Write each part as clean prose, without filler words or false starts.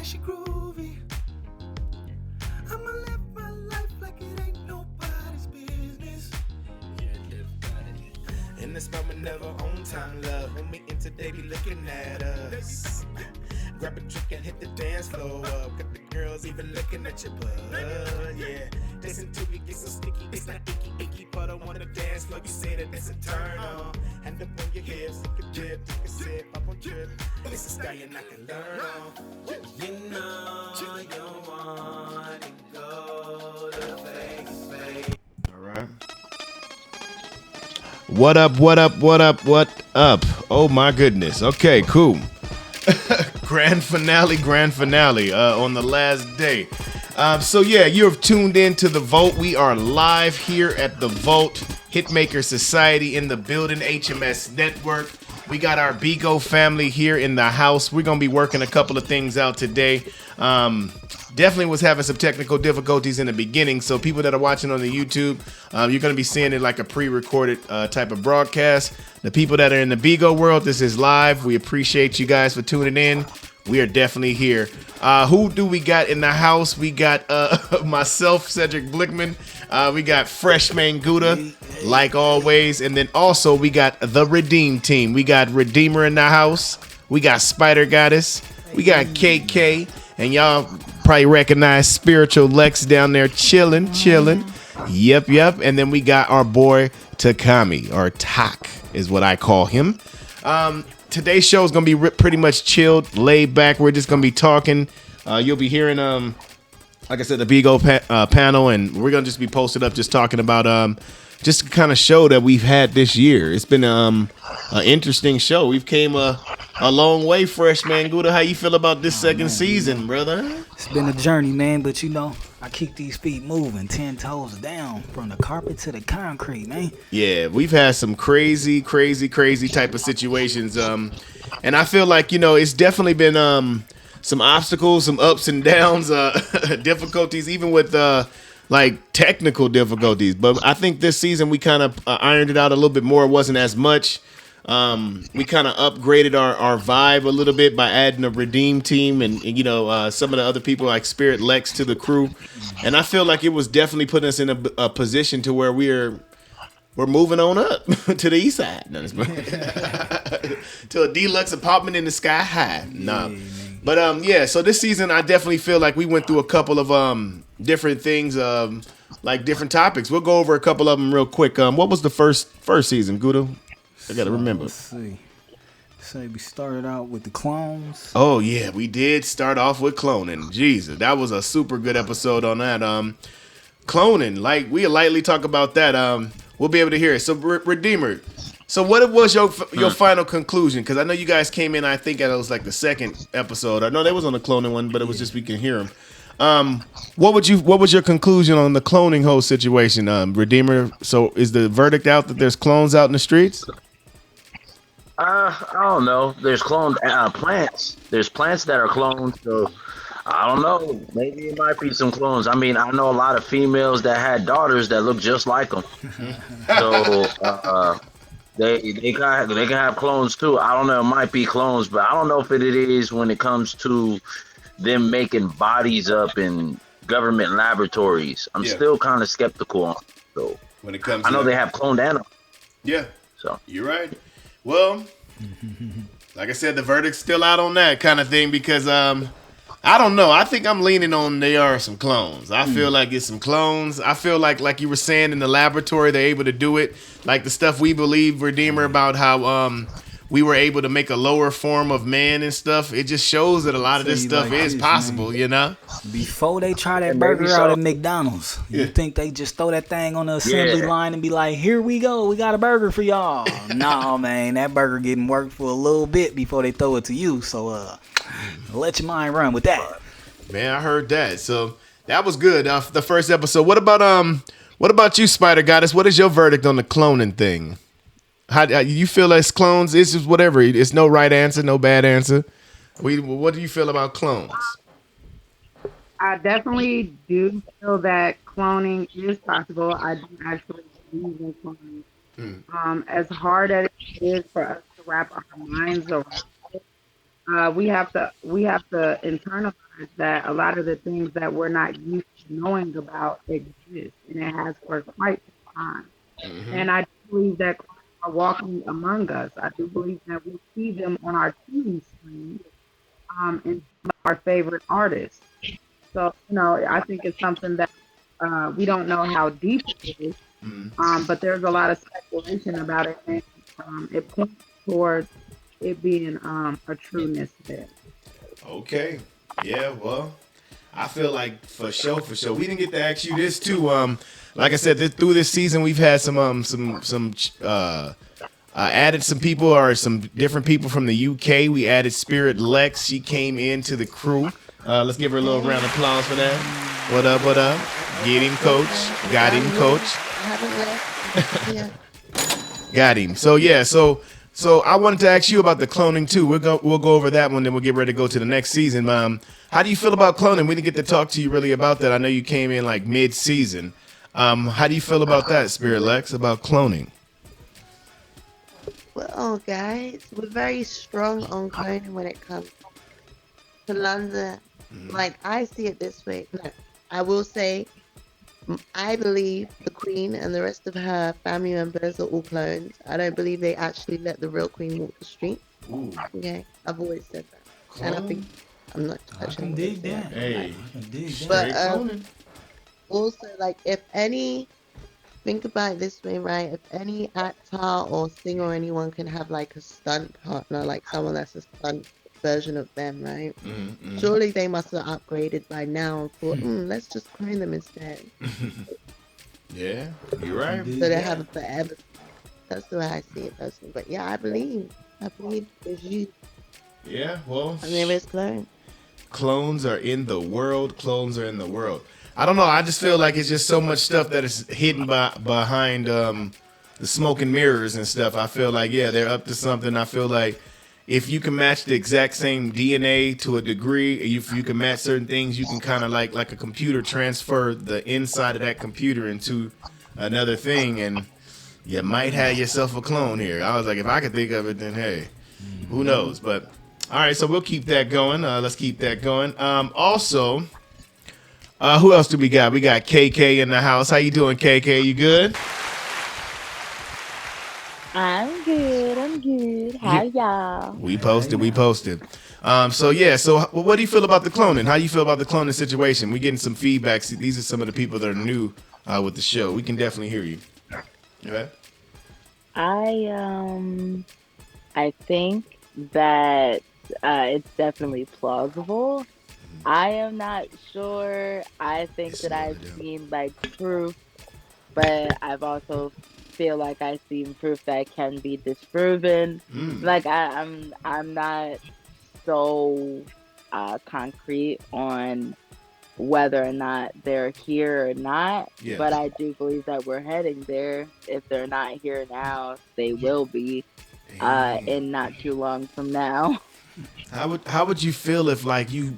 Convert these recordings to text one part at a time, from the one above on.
she groovy. I'ma live my life like it ain't nobody's business. In this moment, never on time, love. When we in today, be looking at us. Grab a drink and hit the dance floor up. Got the girls even looking at your butt, yeah. Listen to it get so sticky, it's not icky, but I wanna dance floor. You say that it's a turn on. Hand up on your hips, take a dip, take a sip, up on trip. It's a stallion I can learn on. You know you want to go to Vegas. All right. What up, what up, what up, what up? Oh my goodness. Okay, cool. Grand finale on the last day. So yeah, you've tuned in to The Vault. We are live here at The Vault, Hitmaker Society in the building, HMS Network. We got our Bigo family here in the house. We're going to be working a couple of things out today. Definitely was having some technical difficulties in the beginning. So people that are watching on the YouTube, you're going to be seeing it like a pre-recorded type of broadcast. The people that are in the Bigo world, this is live. We appreciate you guys for tuning in. We are definitely here. Who do we got in the house? We got myself, Cedric Blickman. We got Freshman Gouda, like always. And then also we got the Redeem team. We got Redeemer in the house. We got Spider Goddess. We got KK. And y'all probably recognize Spiritual Lex down there chilling. Yep. And then we got our boy Takami, or Tak is what I call him. Today's show is going to be pretty much chilled, laid back. We're just going to be talking. You'll be hearing, like I said, the Bigo panel, and we're going to just be posted up just talking about just the kind of show that we've had this year. It's been an interesting show. We've came a long way, Freshman Gouda. How you feel about this second season, brother? It's been a journey, man, but you know, I keep these feet moving 10 toes down from the carpet to the concrete, man. Yeah, we've had some crazy type of situations. And I feel like, you know, it's definitely been some obstacles, some ups and downs, difficulties, even with like technical difficulties. But I think this season we kind of ironed it out a little bit more. It wasn't as much. We kind of upgraded our vibe a little bit by adding a Redeem team and you know, some of the other people like Spirit Lex to the crew. And I feel like it was definitely putting us in a position to where we're moving on up to the east side. No, to a deluxe apartment in the sky high. No. But yeah, so this season I definitely feel like we went through a couple of different things, like different topics. We'll go over a couple of them real quick. What was the first season, Gouda? I gotta remember. Let's see. Say we started out with the clones. Oh yeah, we did start off with cloning. Jesus, that was a super good episode on that. Cloning, like we'll lightly talk about that. We'll be able to hear it. So Redeemer, so what was your final conclusion? Because I know you guys came in. I think it was like the second episode. I know they was on the cloning one, but it was just we can hear them. What was your conclusion on the cloning whole situation, Redeemer? So is the verdict out that there's clones out in the streets? I don't know. There's cloned plants. There's plants that are cloned, so I don't know. Maybe it might be some clones. I mean, I know a lot of females that had daughters that look just like them. So they can have clones too. I don't know. It might be clones, but I don't know if it is when it comes to them making bodies up in government laboratories. I'm still kind of skeptical on it. So when it comes, I know they have cloned animals. Yeah. So you're right. Well, like I said, the verdict's still out on that kind of thing because I don't know. I think I'm leaning on they are some clones. I feel like it's some clones. I feel like you were saying in the laboratory they're able to do it. Like the stuff we believe, Redeemer, about how we were able to make a lower form of man and stuff. It just shows that a lot of this stuff is possible, man. You know? Before they try that burger out at McDonald's, you think they just throw that thing on the assembly line and be like, here we go, we got a burger for y'all. No, man, that burger getting worked for a little bit before they throw it to you. So let your mind run with that. Man, I heard that. So that was good. The first episode. What about you, Spider Goddess? What is your verdict on the cloning thing? How you feel as clones? It's just whatever. It's no right answer, no bad answer. What do you feel about clones? I definitely do feel that cloning is possible. I do actually believe in cloning. As hard as it is for us to wrap our minds around it, we have to internalize that a lot of the things that we're not used to knowing about exist, and it has for quite some time. Mm-hmm. And I do believe that clones are walking among us. I do believe that we see them on our TV screens, and some of our favorite artists. So, I think it's something that we don't know how deep it is, but there's a lot of speculation about it, and it points towards it being a trueness there. Okay. Yeah, well, I feel like for sure. We didn't get to ask you this too. Like I said, through this season, we've had some added some people or some different people from the UK. We added Spirit Lex. She came into the crew. Let's give her a little round of applause for that. What up? What up? Get him, coach. Got him, coach. I haven't left. Yeah. Got him. So yeah. So I wanted to ask you about the cloning too. We'll go over that one, then we'll get ready to go to the next season. How do you feel about cloning? We didn't get to talk to you really about that. I know you came in like mid-season. How do you feel about that, Spirit Lex, about cloning? Well, guys, we're very strong on cloning when it comes to London. Like, I see it this way. No, I will say, I believe the Queen and the rest of her family members are all clones. I don't believe they actually let the real Queen walk the street. Ooh. Okay, I've always said that. And I think I'm not I touching can dig that. Hey. I can dig that. But Straight cloning. also, like, if any, think about it this way, right? If any actor or singer or anyone can have like a stunt partner, like someone that's a stunt version of them, right? Surely they must have upgraded by now and thought, let's just clone them instead. Yeah, you're right. So they have it forever. That's the way I see it personally. But yeah, I believe there's you Yeah, well, and there is clone. clones are in the world. Clones are in the world. I don't know. I just feel like it's just so much stuff that is hidden behind the smoke and mirrors and stuff. I feel like, yeah, they're up to something. I feel like if you can match the exact same DNA to a degree, if you can match certain things, you can kind of like a computer transfer the inside of that computer into another thing, and you might have yourself a clone here. I was like, if I could think of it, then hey, who knows? But all right, so we'll keep that going. Let's keep that going. Also, who else do we got? We got KK in the house. How you doing, KK? You good? I'm good. How y'all? We posted. So yeah, so what do you feel about the cloning? How do you feel about the cloning situation? We getting some feedback. See, these are some of the people that are new with the show. We can definitely hear you. Okay. I think that it's definitely plausible. I am not sure. I think that I've seen like proof, but I've also feel like I've seen proof that can be disproven. Like I'm not so concrete on whether or not they're here or not. Yes. But I do believe that we're heading there. If they're not here now, they will be in not too long from now. How would you feel if like you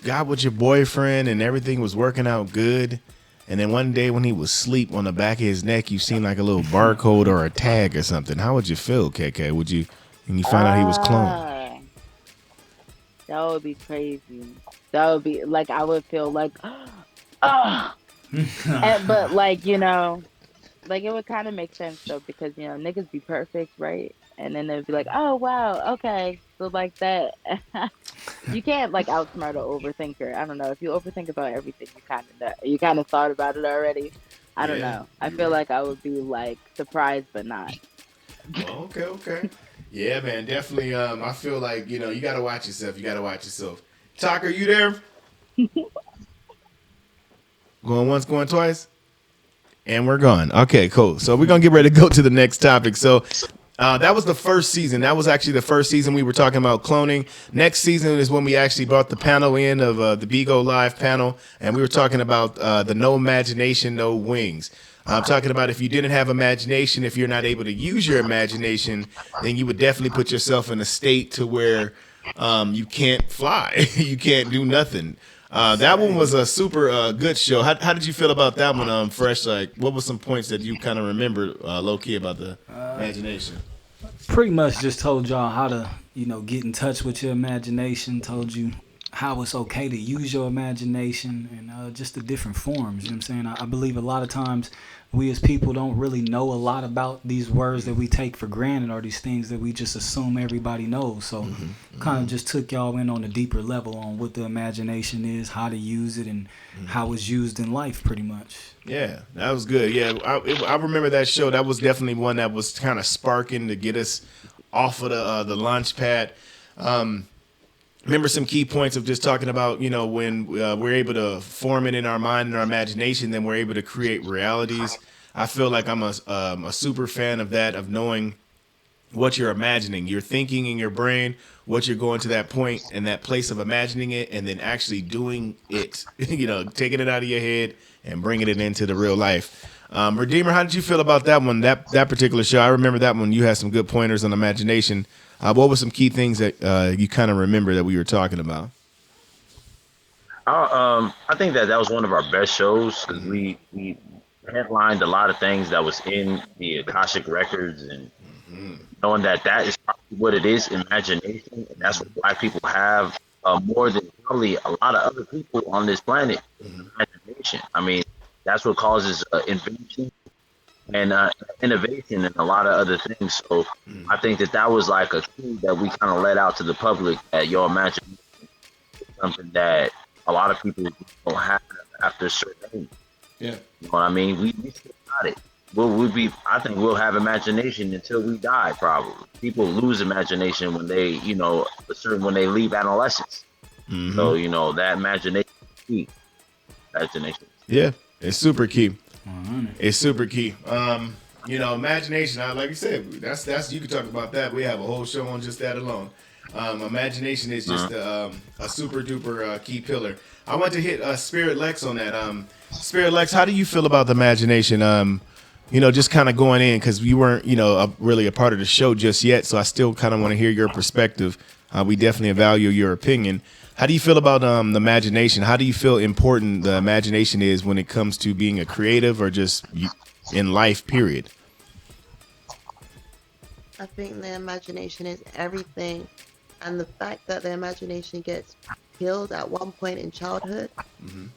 got with your boyfriend and everything was working out good, and then one day when he was asleep, on the back of his neck you seen like a little barcode or a tag or something? How would you feel, KK? Would you, and you find out he was cloned? That would be crazy. That would be like, I would feel like, but like, like it would kind of make sense though, because niggas be perfect, right? And then they'd be like, oh wow, okay, so like that. You can't like outsmart an overthinker. I don't know, if you overthink about everything, you kind of thought about it already. I don't know. I feel like I would be like surprised, but not. Oh, okay. Yeah, man, definitely. I feel like you gotta watch yourself. Talk, are you there? Going once, going twice, and we're gone. Okay, cool. So we're gonna get ready to go to the next topic. So that was the first season. That was actually the first season we were talking about cloning. Next season is when we actually brought the panel in of the Bigo Live panel, and we were talking about the no imagination, no wings. I'm talking about if you didn't have imagination, if you're not able to use your imagination, then you would definitely put yourself in a state to where you can't fly. You can't do nothing. That one was a super good show. How did you feel about that one, Fresh? Like, what were some points that you kind of remember low-key about the imagination? Pretty much just told y'all how to, get in touch with your imagination, told you how it's okay to use your imagination and just the different forms. You know what I'm saying? I believe a lot of times we as people don't really know a lot about these words that we take for granted or these things that we just assume everybody knows. So kind of just took y'all in on a deeper level on what the imagination is, how to use it, and how it's used in life pretty much. Yeah, that was good. Yeah, I remember that show. That was definitely one that was kind of sparking to get us off of the launch pad. Remember some key points of just talking about, you know, when we're able to form it in our mind and our imagination, then we're able to create realities. I feel like I'm a super fan of that, of knowing what you're imagining. You're thinking in your brain what you're going to that point and that place of imagining it and then actually doing it, you know, taking it out of your head and bringing it into the real life. Redeemer, how did you feel about that one, that particular show? I remember that one. You had some good pointers on imagination. What were some key things that you kind of remember that we were talking about? I think that was one of our best shows because we headlined a lot of things that was in the Akashic records, and knowing that is probably what it is, imagination, and that's what Black people have more than probably a lot of other people on this planet. Imagination. I mean, that's what causes invention and innovation and a lot of other things. So I think that was like a key that we kind of let out to the public, that your imagination is something that a lot of people don't have after a certain age. Yeah. You know what I mean? We still got it. I think we'll have imagination until we die, probably. People lose imagination when they, you know, when they leave adolescence. So, you know, that imagination is key. Imagination. Yeah, it's super key. It's super key. You know, imagination, like you said, that's you can talk about that. We have a whole show on just that alone. Imagination is just a super duper key pillar. I want to hit Spirit Lex on that. Spirit Lex, how do you feel about the imagination? You know, just kind of going in, because you weren't, you know, really a part of the show just yet. So I still kind of want to hear your perspective. We definitely value your opinion. How do you feel about the imagination? How do you feel important the imagination is when it comes to being a creative or just in life, period? I think the imagination is everything. And the fact that the imagination gets killed at one point in childhood,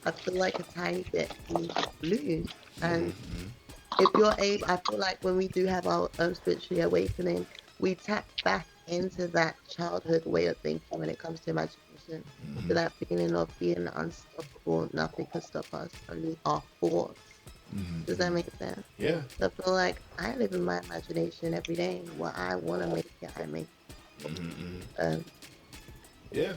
I feel like a tiny bit needs to lose. And if you're able, I feel like when we do have our own spiritual awakening, we tap back into that childhood way of thinking when it comes to imagination. To that feeling of being unstoppable, nothing can stop us, only our thoughts. Does that make sense? Yeah. So I feel like I live in my imagination every day. What I want to make it, I make it. Yeah.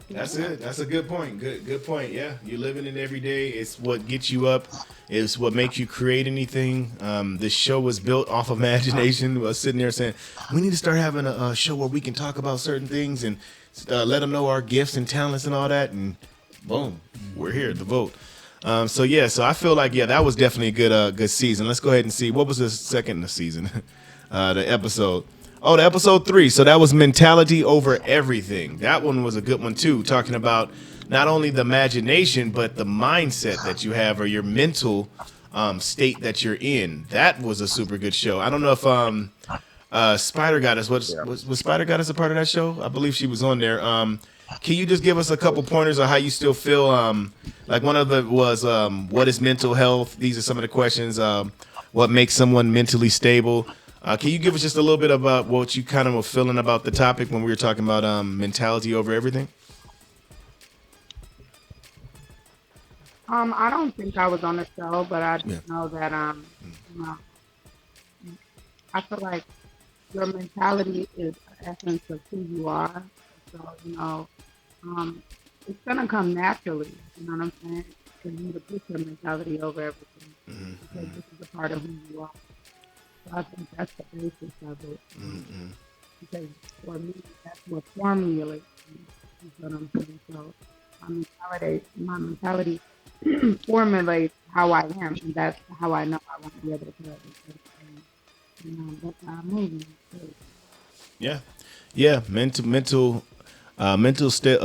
That's it. That's a good point. Good point. Yeah. You're living it every day. It's what gets you up. It's what makes you create anything. This show was built off of imagination. I was sitting there saying, we need to start having a show where we can talk about certain things and let them know our gifts and talents and all that. And boom, we're here to vote. So I feel like, that was definitely a good season. Let's go ahead and see. What was the second in the season? The episode. Oh, the episode 3. So that was Mentality Over Everything. That one was a good one too, talking about not only the imagination, but the mindset that you have or your mental state that you're in. That was a super good show. I don't know if Spider Goddess, was Spider Goddess a part of that show? I believe she was on there. Can you just give us a couple pointers on how you still feel? Like one of them was, what is mental health? These are some of the questions. What makes someone mentally stable? Can you give us just a little bit about what you kind of were feeling about the topic when we were talking about mentality over everything? I don't think I was on the show, but I just know that you know, I feel like your mentality is the essence of who you are. So, you know, it's gonna come naturally. You know what I'm saying? For you to put your mentality over everything, because this is a part of who you are. So I think that's the basis of it. Because for me, that's what formulates me. You know what I'm saying? So my mentality formulates how I am, and that's how I know I want to be able to put it. You know, that's how I'm moving. Yeah. Mental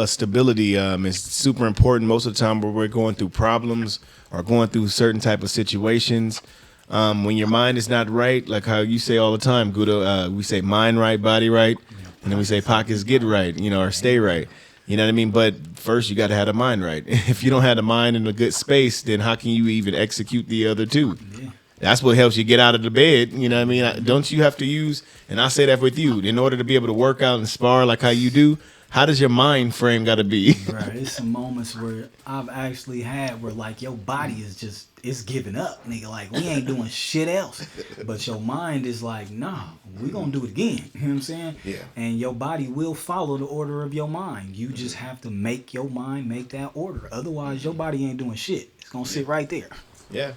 stability is super important most of the time where we're going through problems or going through certain type of situations. When your mind is not right, like how you say all the time, Guda, we say mind right, body right, and then we say pockets get right, or stay right. You know what I mean? But first, you got to have the mind right. If you don't have the mind in a good space, then how can you even execute the other two? Yeah. That's what helps you get out of the bed. You know what I mean? Don't you have to use, and I say that with you, in order to be able to work out and spar like how you do, how does your mind frame got to be? Right. It's some moments where I've actually had where like your body is just it's giving up, nigga. Like we ain't doing shit else, but your mind is like, nah, we gonna do it again. You know what I'm saying? Yeah. And your body will follow the order of your mind. You just have to make your mind make that order. Otherwise, your body ain't doing shit. It's gonna sit right there. Yeah,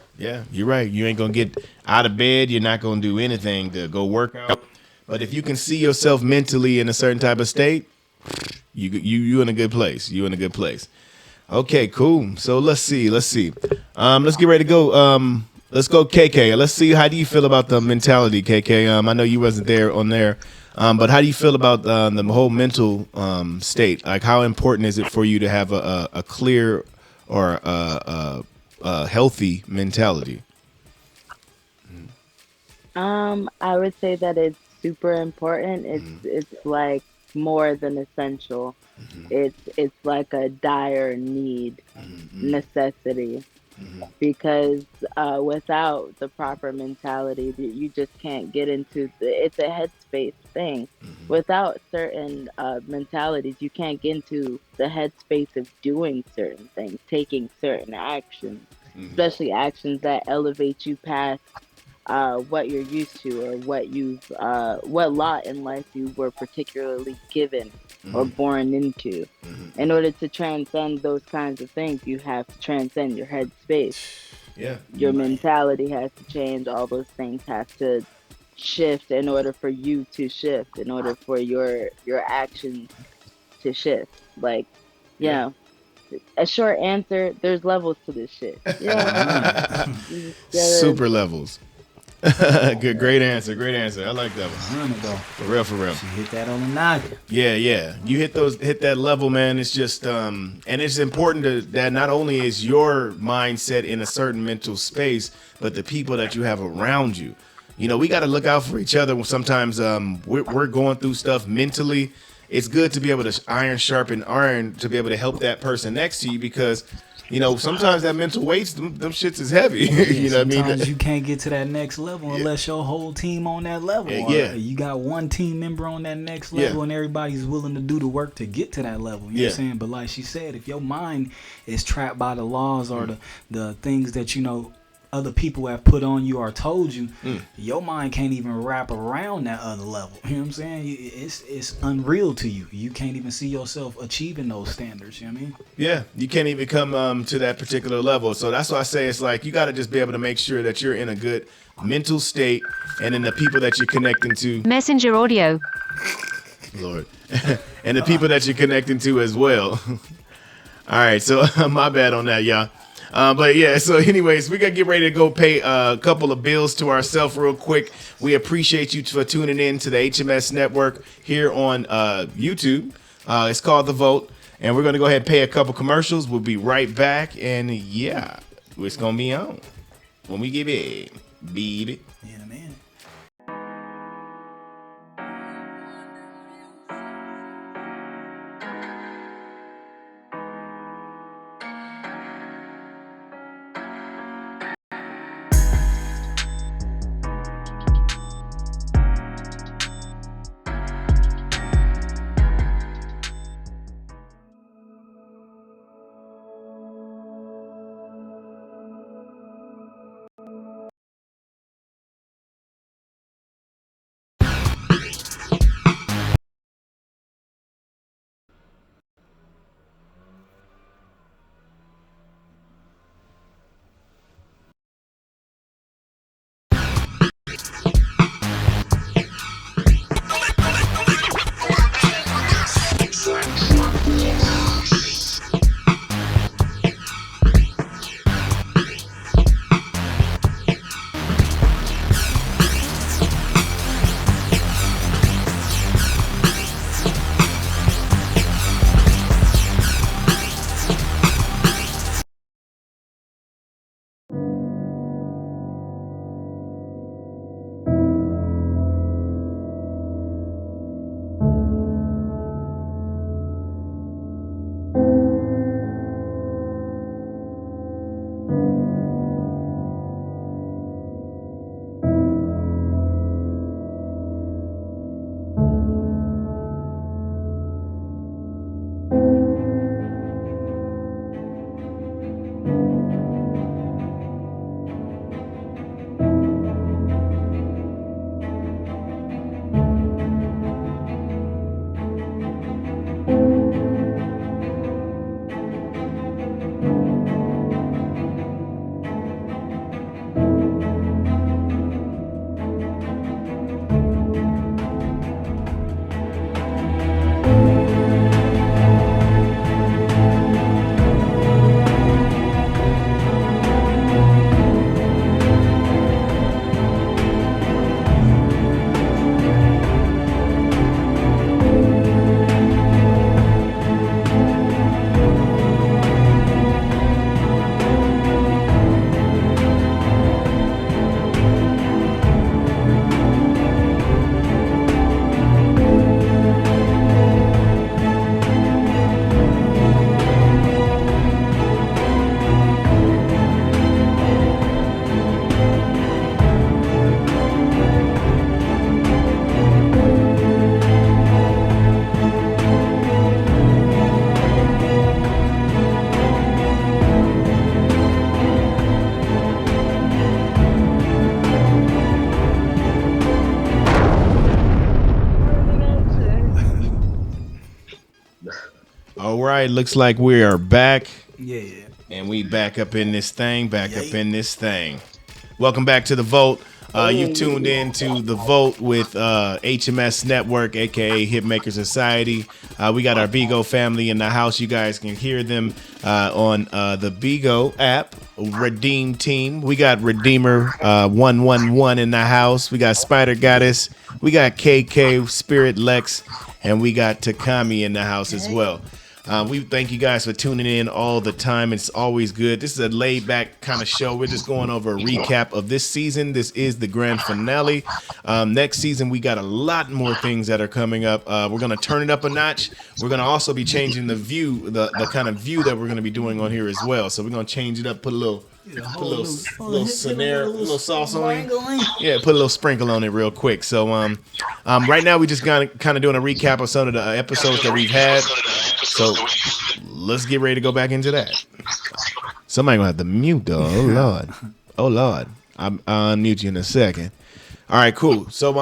you're right. You ain't gonna get out of bed. You're not gonna do anything to go work out. But if you can see yourself mentally in a certain type of state, you in a good place. You in a good place. Okay, cool. So let's see. Let's get ready to go. Let's go, KK. Let's see. How do you feel about the mentality, KK? I know you wasn't there on there, but how do you feel about the whole mental state? Like, how important is it for you to have a clear or a healthy mentality? I would say that it's super important. It's like more than essential. It's like a dire need, necessity, because without the proper mentality, you just can't get into it's a headspace thing. Without certain mentalities, you can't get into the headspace of doing certain things, taking certain actions, especially actions that elevate you past what you're used to, or what lot in life you were particularly given or born into. In order to transcend those kinds of things, you have to transcend your headspace. Yeah. Your mentality has to change. All those things have to shift in order for you to shift, in order for your actions to shift. Like, you Yeah. know, a short answer, there's levels to this shit. Yeah. You just gotta- Super levels. Good, great answer. I like that one. For real. She hit that on the noggin. Yeah. You hit that level, man. It's just and it's important that not only is your mindset in a certain mental space, but the people that you have around you. You know, we got to look out for each other. Sometimes we're going through stuff mentally. It's good to be able to iron sharpen iron to be able to help that person next to you, because you know, sometimes that mental weights, them shits is heavy. You know what I mean? Sometimes you can't get to that next level unless your whole team on that level. Yeah. Or you got one team member on that next level and everybody's willing to do the work to get to that level. You know what I'm saying? But like she said, if your mind is trapped by the laws or the things that, you know, other people have put on you or told you, your mind can't even wrap around that other level. You know what I'm saying? It's unreal to you. You can't even see yourself achieving those standards. You know what I mean? Yeah, you can't even come to that particular level. So that's why I say it's like you got to just be able to make sure that you're in a good mental state, and then the people that you're connecting to. Messenger audio. Lord. And the people that you're connecting to as well. All right, so my bad on that, y'all. But yeah, so anyways, we got to get ready to go pay a couple of bills to ourselves real quick. We appreciate you for tuning in to the HMS Network here on YouTube. It's called The Vote. And we're going to go ahead and pay a couple commercials. We'll be right back. And yeah, it's going to be on when we get it. Beat it. Yeah, man. All right, looks like we are back. Yeah. And we back up in this thing, Welcome back to The Vote. You tuned in to The Vote with HMS Network, a.k.a. Hitmaker Society. We got our Bigo family in the house. You guys can hear them on the Bigo app, Redeem Team. We got Redeemer 111 in the house. We got Spider Goddess. We got KK, Spirit Lex. And we got Takami in the house as well. We thank you guys for tuning in all the time. It's always good. This is a laid back kind of show. We're just going over a recap of this season. This is the grand finale. Next season, we got a lot more things that are coming up. We're going to turn it up a notch. We're going to also be changing the view, the kind of view that we're going to be doing on here as well. So we're going to change it up, put a little sauce on it. Yeah, put a little sprinkle on it real quick. So right now we just kind of doing a recap of some of the episodes that we've had. So let's get ready to go back into that. Somebody gonna have to mute though. Oh Lord. I'll unmute you in a second. All right, cool. So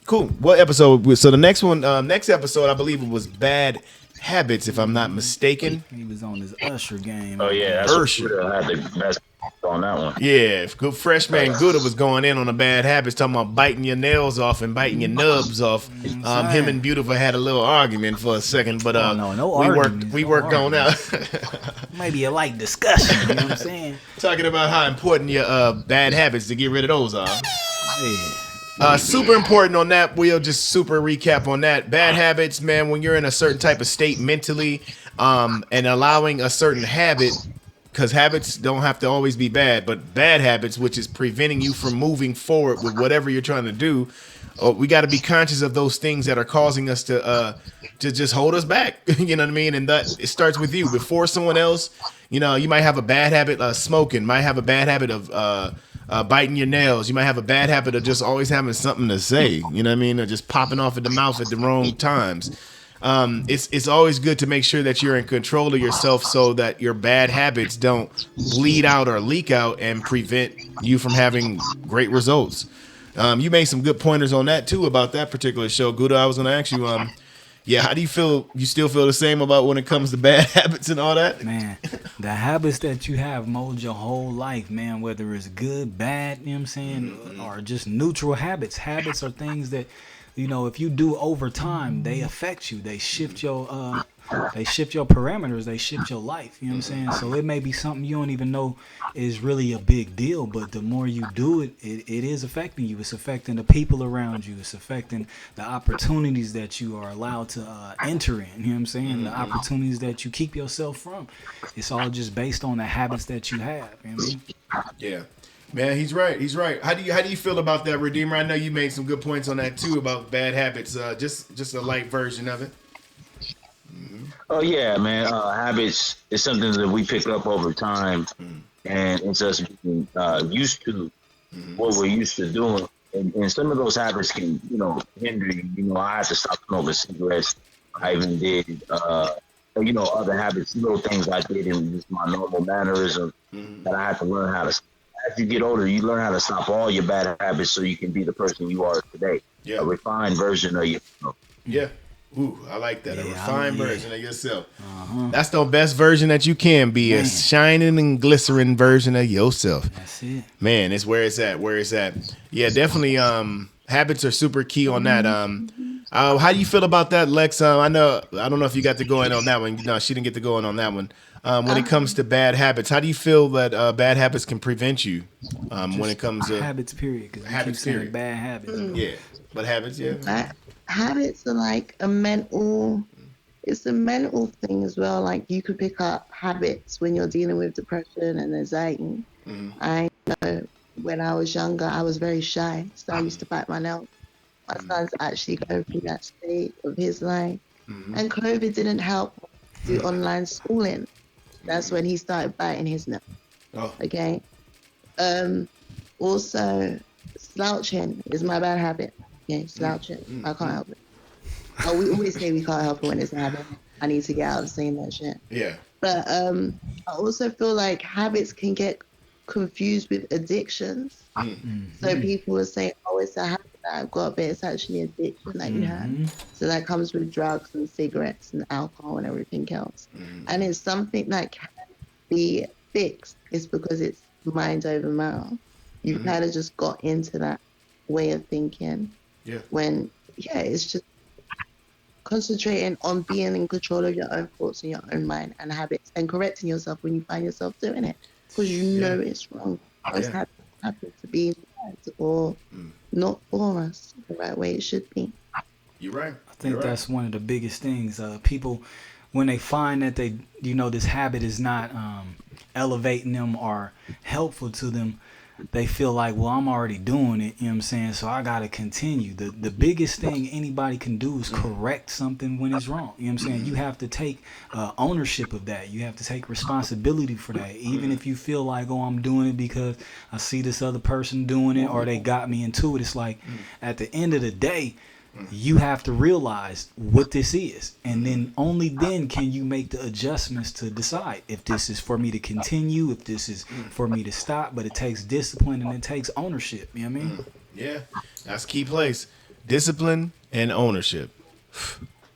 cool. What episode? So the next episode I believe it was Bad Habits, if I'm not mistaken. He was on his Usher game. Oh yeah, that's Usher had the best on that one. Yeah, if good freshman Gouda was going in on the bad habits, talking about biting your nails off and biting your nubs off. Him and Beautiful had a little argument for a second, but we worked on that. Maybe a light discussion. You know what I'm saying? Talking about how important your bad habits to get rid of those are. Yeah. Super important on that. We'll just super recap on that. Bad habits, man, when you're in a certain type of state mentally, and allowing a certain habit, because habits don't have to always be bad, but bad habits, which is preventing you from moving forward with whatever you're trying to do. We got to be conscious of those things that are causing us to just hold us back. You know what I mean? And that it starts with you before someone else. You know, you might have a bad habit of smoking, might have a bad habit of biting your nails. You might have a bad habit of just always having something to say. You know what I mean? Or just popping off at the mouth at the wrong times. It's always good to make sure that you're in control of yourself so that your bad habits don't bleed out or leak out and prevent you from having great results. You made some good pointers on that too about that particular show, Gouda. I was going to ask you, how do you feel? You still feel the same about when it comes to bad habits and all that? Man, the habits that you have mold your whole life, man, whether it's good, bad, you know what I'm saying, or just neutral habits. Habits are things that, you know, if you do over time, they affect you. They shift your parameters. They shift your life. You know what I'm saying? So it may be something you don't even know is really a big deal, but the more you do it, it is affecting you. It's affecting the people around you. It's affecting the opportunities that you are allowed to enter in. You know what I'm saying? The opportunities that you keep yourself from. It's all just based on the habits that you have. You know what I mean? Yeah. Man, he's right. How do you feel about that, Redeemer? I know you made some good points on that too about bad habits. Just a light version of it. Oh yeah, man. Habits is something that we pick up over time, and it's us being used to what we're used to doing. And some of those habits can, hinder you. You know, I had to stop smoking cigarettes. I even did, other habits, little things I did in just my normal mannerism that I had to learn how to. As you get older, you learn how to stop all your bad habits so you can be the person you are today. Yeah. A refined version of yourself. Yeah. Ooh, I like that. A refined version of yourself. That's the best version that you can be. Man. A shining and glycerin version of yourself. That's it. Man, it's where it's at. Yeah, definitely habits are super key on that. How do you feel about that, Lex? I don't know if you got to go in on that one. No, she didn't get to go in on that one. When it comes to bad habits, how do you feel that bad habits can prevent you when it comes to habits, period? Because habits, period. Bad habits. Yeah, but habits, yeah. Habits are like it's a mental thing as well. Like you could pick up habits when you're dealing with depression and anxiety. I know when I was younger, I was very shy, so I used to bite my nails. My son's actually going through that state of his life, and COVID didn't help do online schooling. That's when he started biting his nails. Oh. Okay. Also, slouching is my bad habit. Okay, slouching. I can't help it. Oh, we always say we can't help it when it's a habit. I need to get out of saying that shit. Yeah. But I also feel like habits can get confused with addictions. So people will say, oh, it's a habit that got, but it's actually addiction that you have. Mm-hmm. So that comes with drugs and cigarettes and alcohol and everything else. And it's something that can be fixed. It's because it's mind over matter. You kind of just got into that way of thinking. Yeah. When, yeah, it's just concentrating on being in control of your own thoughts and your own mind and habits and correcting yourself when you find yourself doing it. Because you know it's wrong. Those habits happen to be bad or not for us the right way it should be. You're right. I think that's one of the biggest things. People, when they find that they, this habit is not elevating them or helpful to them, they feel like, well, I'm already doing it, you know what I'm saying? So I got to continue. The biggest thing anybody can do is correct something when it's wrong. You know what I'm saying? You have to take ownership of that. You have to take responsibility for that. Even if you feel like, oh, I'm doing it because I see this other person doing it or they got me into it. It's like at the end of the day, you have to realize what this is, and then only then can you make the adjustments to decide if this is for me to continue, if this is for me to stop. But it takes discipline and it takes ownership. You know what I mean? Yeah, that's key place. Discipline and ownership.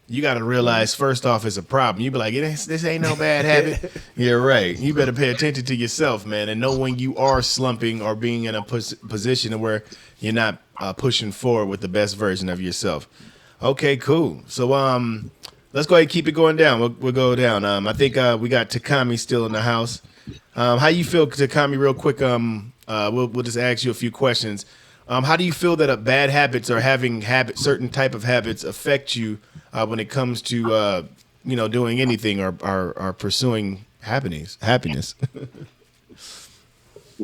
You got to realize first off it's a problem. You be like, this ain't no bad habit. You're right. You better pay attention to yourself, man, and know when you are slumping or being in a position where you're not pushing forward with the best version of yourself. Okay, cool. So let's go ahead and keep it going down. We'll go down. I think we got Takami still in the house. How you feel, Takami? Real quick. We'll just ask you a few questions. How do you feel that bad habits or having certain type of habits affect you when it comes to doing anything or pursuing happiness?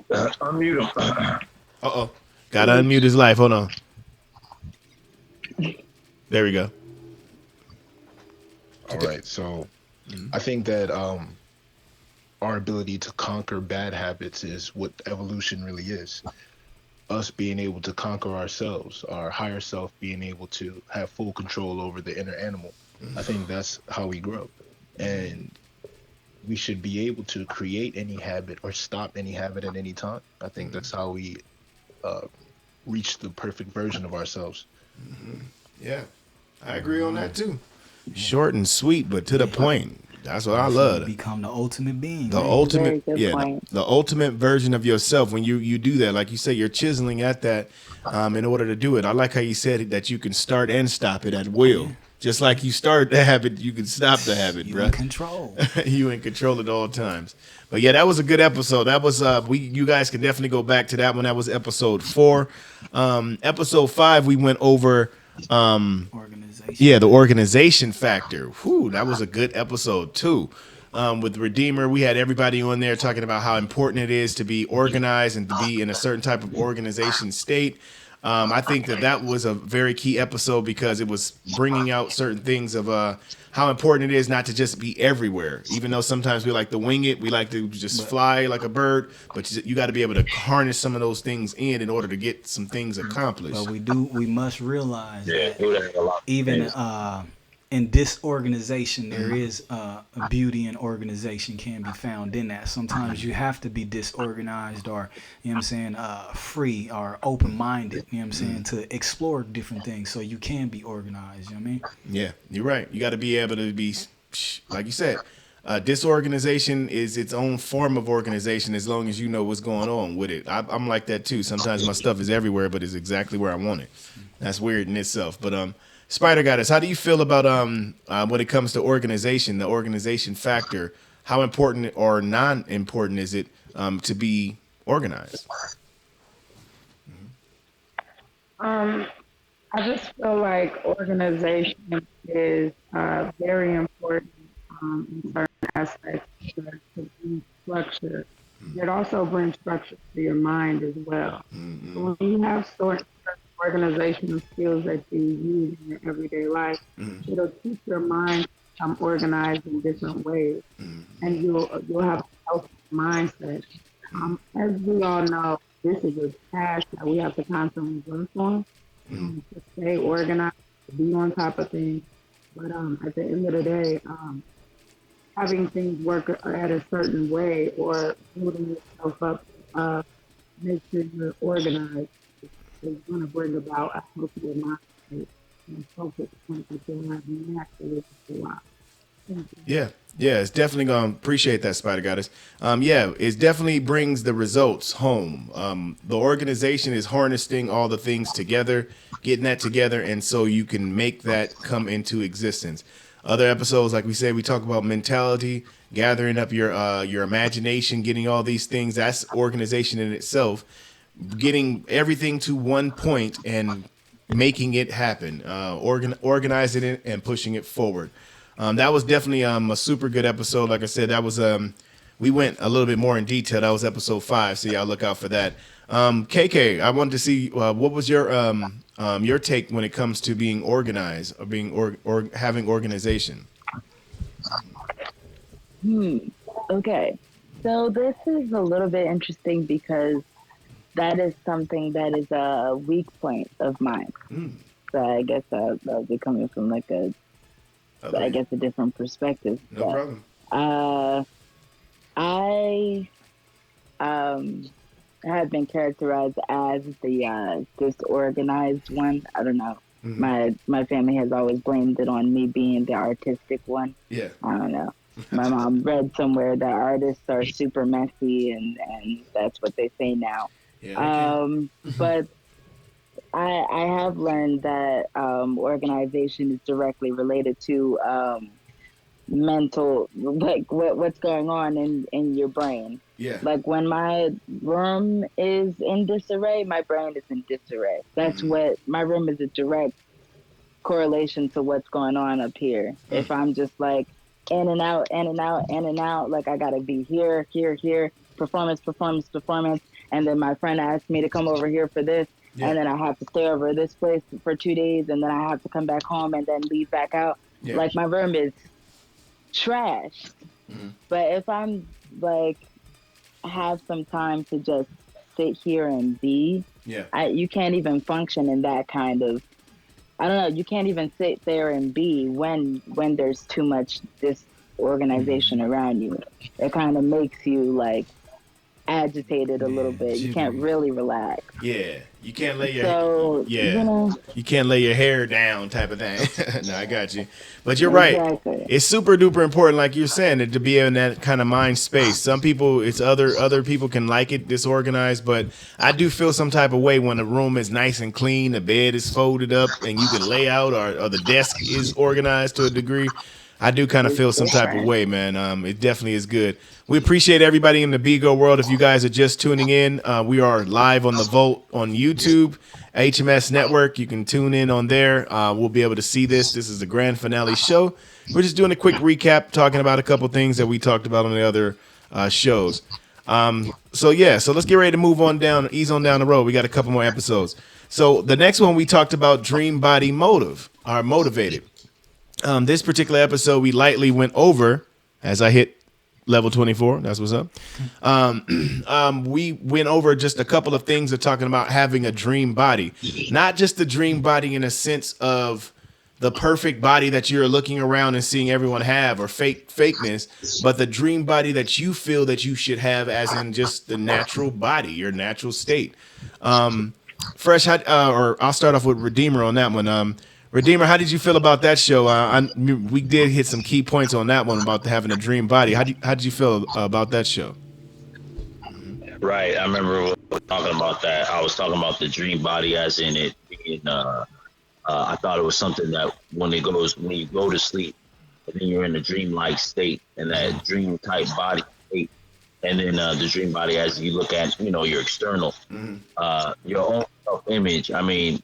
Unmute him. Gotta unmute his life. Hold on. There we go. All right. So I think that our ability to conquer bad habits is what evolution really is. Us being able to conquer ourselves, our higher self being able to have full control over the inner animal. I think that's how we grow. And we should be able to create any habit or stop any habit at any time. I think that's how we reach the perfect version of ourselves. Yeah, I agree on that too. Short and sweet, but to the point. That's what I love. Become the ultimate being. The ultimate, the ultimate version of yourself. When you do that, like you say, you're chiseling at that in order to do it. I like how you said that you can start and stop it at will. Just like you start the habit, you can stop the habit, bro. You in control. You in control at all times. But yeah, that was a good episode. That was you guys can definitely go back to that one. That was episode 4. Episode 5, we went over organization. Yeah, the organization factor. Whew, that was a good episode too. With Redeemer, we had everybody on there talking about how important it is to be organized and to be in a certain type of organization state. I think that was a very key episode because it was bringing out certain things of how important it is not to just be everywhere. Even though sometimes we like to wing it, we like to just fly like a bird, but you got to be able to harness some of those things in order to get some things accomplished. But we must realize that even in disorganization, there is a beauty in organization can be found in that. Sometimes you have to be disorganized or, you know what I'm saying, free or open-minded, you know what I'm saying, to explore different things so you can be organized, you know what I mean? Yeah, you're right. You got to be able to be, like you said, disorganization is its own form of organization as long as you know what's going on with it. I'm like that too. Sometimes my stuff is everywhere, but it's exactly where I want it. That's weird in itself. But Spider Goddess, how do you feel about when it comes to organization, the organization factor? How important or non-important is it to be organized? I just feel like organization is very important in certain aspects to bring structure. It also brings structure to your mind as well. So when you have certain organizational skills that you use in your everyday life, it'll teach your mind to become organized in different ways, and you'll have a healthy mindset. As we all know, this is a task that we have to constantly work on to stay organized, to be on top of things. But at the end of the day, having things work at a certain way or building yourself up, make sure you're organized. is going to bring about a healthier mind state and focus on what you have naturally to life. Thank you. Yeah, yeah, it's definitely gonna appreciate that, Spider Goddess. Yeah, it definitely brings the results home. The organization is harnessing all the things together, getting that together, and so you can make that come into existence. Other episodes, like we said, we talk about mentality, gathering up your imagination, getting all these things. That's organization in itself. Getting everything to one point and making it happen, organizing it and pushing it forward. That was definitely a super good episode. Like I said, that was we went a little bit more in detail. That was episode 5, so y'all look out for that. KK, I wanted to see what was your take when it comes to being organized or being or having organization. Okay. So this is a little bit interesting because that is something that is a weak point of mine. So I guess I'll be coming from like a different perspective. No problem. I have been characterized as the disorganized one. I don't know. My family has always blamed it on me being the artistic one. Yeah. I don't know. My mom read somewhere that artists are super messy, and that's what they say now. Yeah, but I have learned that organization is directly related to mental, like what's going on in your brain. Yeah. Like when my room is in disarray, my brain is in disarray. That's what my room is, a direct correlation to what's going on up here. If I'm just like in and out, in and out, in and out, like I gotta be here, performance, and then my friend asked me to come over here for this, and then I have to stay over this place for 2 days, and then I have to come back home and then leave back out. Yeah. Like my room is trash. But if I'm like have some time to just sit here and be, you can't even function in that kind of, I don't know, you can't even sit there and be when there's too much disorganization around you. It kind of makes you like agitated a little bit. You can't really relax. Yeah, you can't lay your you can't lay your hair down, type of thing. No, I got you. But you're right. It's super duper important, like you're saying, to be in that kind of mind space. Some people, it's other people can like it disorganized, but I do feel some type of way when the room is nice and clean, the bed is folded up, and you can lay out, or the desk is organized to a degree. I do kind of feel some type of way, man. It definitely is good. We appreciate everybody in the Bigo world. If you guys are just tuning in, we are live on the Vote on YouTube, HMS Network. You can tune in on there. We'll be able to see this. This is the grand finale show. We're just doing a quick recap, talking about a couple things that we talked about on the other shows. So let's get ready to move on down, ease on down the road. We got a couple more episodes. So the next one we talked about Dream Body Motivated. This particular episode we lightly went over as I hit level 24. That's what's up. We went over just a couple of things of talking about having a dream body, not just the dream body in a sense of the perfect body that you're looking around and seeing everyone have, or fakeness, but the dream body that you feel that you should have, as in just the natural body, your natural state. Fresh, or I'll start off with Redeemer on that one. Redeemer, how did you feel about that show? We did hit some key points on that one about having a dream body. How did you feel about that show? Right, I remember talking about that. I was talking about the dream body as in it being. I thought it was something that when you go to sleep, and then you're in a dream-like state, and that dream-type body state, and then the dream body as you look at your external, your own self-image. I mean,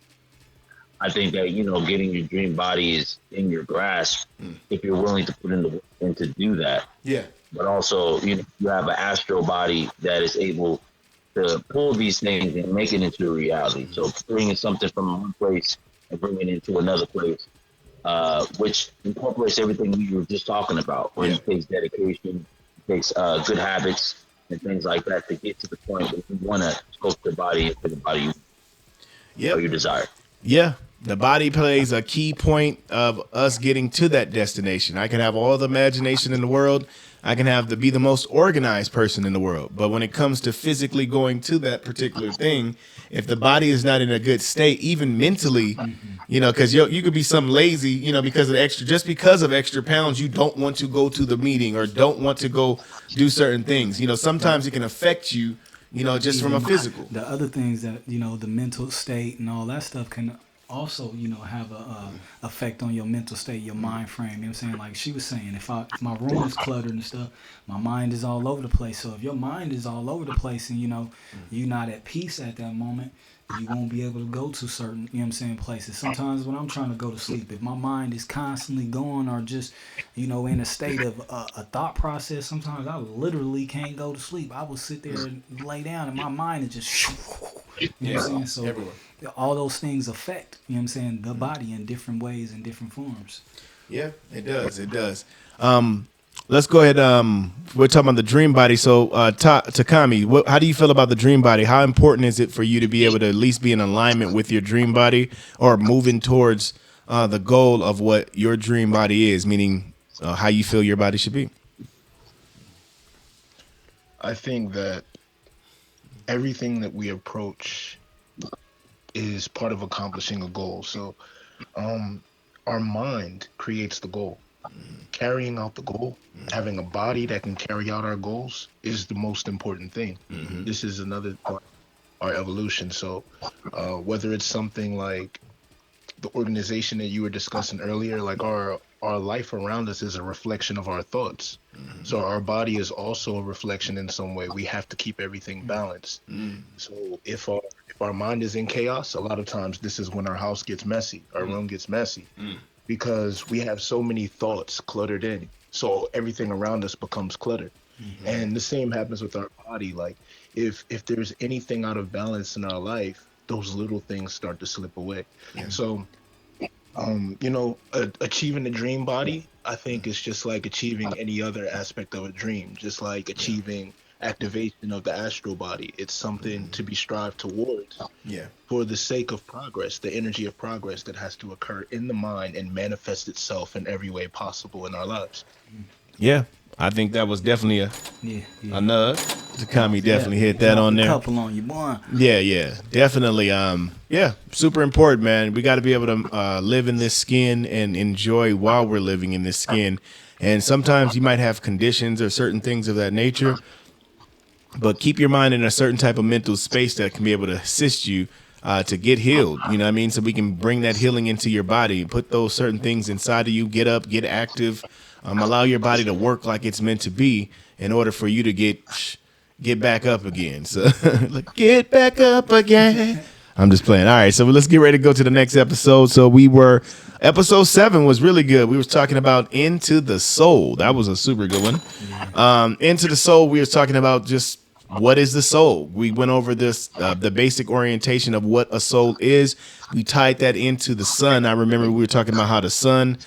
I think that getting your dream body is in your grasp if you're willing to put in the work and to do that. Yeah. But also, you have an astral body that is able to pull these things and make it into a reality. So bringing something from one place and bringing it into another place, which incorporates everything we were just talking about. When it takes dedication, it takes good habits and things like that to get to the point where you want to sculpt your body into the body you desire. Yeah. The body plays a key point of us getting to that destination. I can have all the imagination in the world. I can be the most organized person in the world. But when it comes to physically going to that particular thing, if the body is not in a good state, even mentally, because you could be some lazy, because of because of extra pounds, you don't want to go to the meeting or don't want to go do certain things. Sometimes it can affect you, just from a physical. The other things that, the mental state and all that stuff can also, have a effect on your mental state, your mind frame. You know what I'm saying? Like she was saying, if my room is cluttered and stuff, my mind is all over the place. So if your mind is all over the place and, you're not at peace at that moment, you won't be able to go to certain, places. Sometimes when I'm trying to go to sleep, if my mind is constantly going or just, in a state of a thought process, sometimes I literally can't go to sleep. I will sit there and lay down and my mind is just, what I'm saying? So everywhere. All those things affect, the body in different ways and different forms. Yeah, it does. It does. Let's go ahead. We're talking about the dream body. So, Takami, how do you feel about the dream body? How important is it for you to be able to at least be in alignment with your dream body or moving towards the goal of what your dream body is, meaning how you feel your body should be? I think that everything that we approach is part of accomplishing a goal. So our mind creates the goal. Carrying out the goal, having a body that can carry out our goals is the most important thing. This is another part of our evolution. So whether it's something like the organization that you were discussing earlier, like our life around us is a reflection of our thoughts. So our body is also a reflection in some way. We have to keep everything balanced. So if our mind is in chaos, a lot of times this is when our house gets messy, our room gets messy, because we have so many thoughts cluttered in. So everything around us becomes cluttered. And the same happens with our body. Like if there's anything out of balance in our life, those little things start to slip away. So achieving the dream body, I think it's just like achieving any other aspect of a dream, just like achieving activation of the astral body. It's something to be strived towards for the sake of progress, the energy of progress that has to occur in the mind and manifest itself in every way possible in our lives. Yeah, I think that was definitely a nug. Takami definitely hit that on there. Couple on you, boy. Yeah, definitely. Super important, man. We got to be able to live in this skin and enjoy while we're living in this skin. And sometimes you might have conditions or certain things of that nature, but keep your mind in a certain type of mental space that can be able to assist you to get healed. You know what I mean? So we can bring that healing into your body, put those certain things inside of you, get up, get active, allow your body to work like it's meant to be in order for you to get back up again. So get back up again. I'm just playing. All right, so let's get ready to go to the next episode. So episode 7 was really good. We was talking about Into the Soul. That was a super good one. Into the Soul, we was talking about just what is the soul. We went over this, the basic orientation of what a soul is. We tied that into the sun. I remember we were talking about how the sun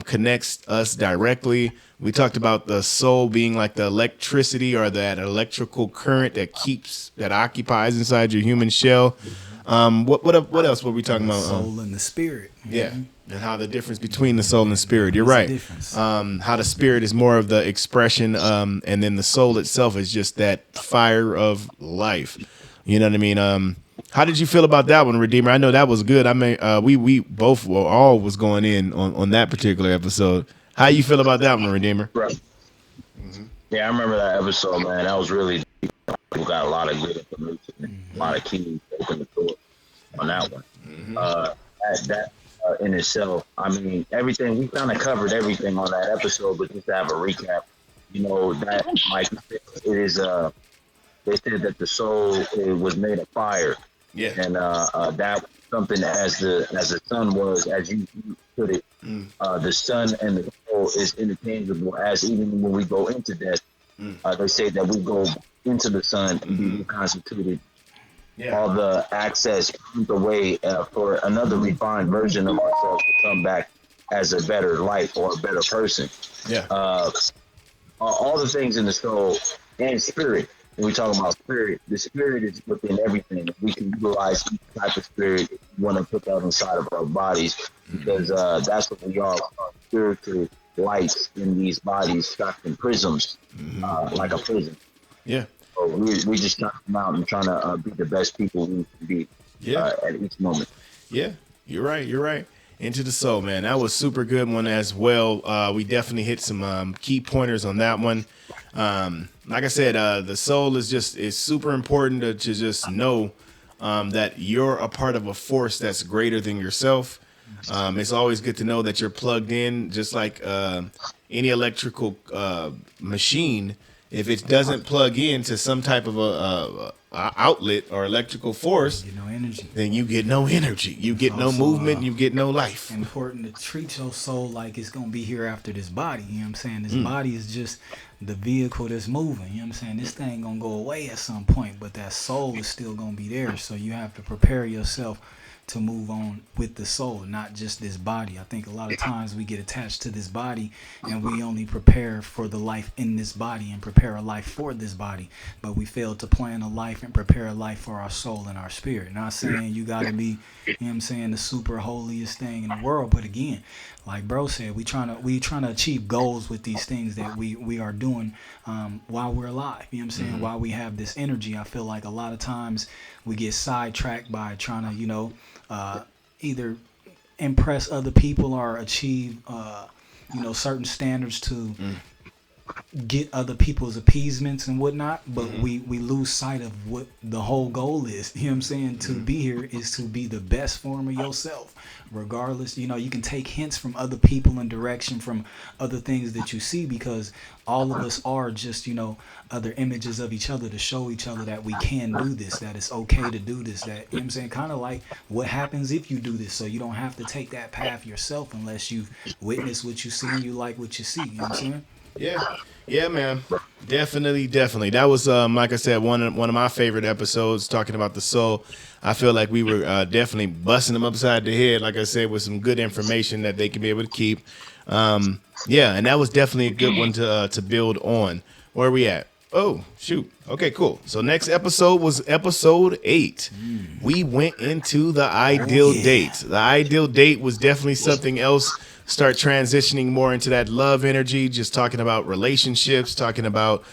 connects us directly. We talked about the soul being like the electricity or that electrical current that occupies inside your human shell. What else were we talking about? Soul and the spirit. Yeah. And how the difference between the soul and the spirit. You're right. How the spirit is more of the expression, and then the soul itself is just that fire of life. You know what I mean? How did you feel about that one, Redeemer? I know that was good. I mean, we both all was going in on that particular episode. How you feel about that one, Redeemer? Right. Yeah, I remember that episode, man. That was really deep. We got a lot of good information, a lot of keys open the door on that one. That in itself, I mean, everything, we kind of covered everything on that episode, but just to have a recap, that, like, it is, they said that the soul was made of fire. Yeah. And that was something as the sun was, as you put it, the sun and the soul is interchangeable, as even when we go into death, they say that we go into the sun and be reconstituted. All the access the way for another refined version of ourselves to come back as a better life or a better person. Yeah. All the things in the soul and spirit when we talk about spirit, the spirit is within everything. We can utilize each type of spirit if we want to put that inside of our bodies because that's what we are, spiritual lights in these bodies trapped in prisms, like a prison. Yeah. So we just trying to come out and trying to be the best people we can be at each moment. Yeah, you're right. You're right. Into the Soul, man. That was super good one as well. We definitely hit some key pointers on that one. Like I said, the soul is super important to just know that you're a part of a force that's greater than yourself. It's always good to know that you're plugged in, just like any electrical machine. If it doesn't plug into some type of a outlet or electrical force, You no energy. then you get no energy. You get no Also, movement. You get no life. Important to treat your soul like it's gonna be here after this body. You know what I'm saying? This body is just the vehicle that's moving. You know what I'm saying? This thing gonna go away at some point, but that soul is still gonna be there. So you have to prepare yourself to move on with the soul, not just this body. I think a lot of times we get attached to this body and we only prepare for the life in this body and prepare a life for this body, but we fail to plan a life and prepare a life for our soul and our spirit. Not saying you got to be, you know what I'm saying, the super holiest thing in the world, but again, like bro said, we trying to achieve goals with these things that we are doing while we're alive. You know what I'm saying? While we have this energy, I feel like a lot of times we get sidetracked by trying to, either impress other people or achieve, certain standards to get other people's appeasements and whatnot, but we lose sight of what the whole goal is. You know what I'm saying? To be here is to be the best form of yourself, regardless. You can take hints from other people and direction from other things that you see, because all of us are just, other images of each other to show each other that we can do this, that it's okay to do this, that, you know what I'm saying? Kind of like what happens if you do this, so you don't have to take that path yourself unless you witness what you see and you like what you see. You know what I'm saying? Yeah, man. Definitely. That was, like I said, one of my favorite episodes, talking about the soul. I feel like we were definitely busting them upside the head, like I said, with some good information that they can be able to keep. And that was definitely a good one to build on. Where are we at? Oh, shoot. Okay, cool. So next episode was episode 8. We went into the ideal date. The ideal date was definitely something else. Start transitioning more into that love energy, just talking about relationships, talking about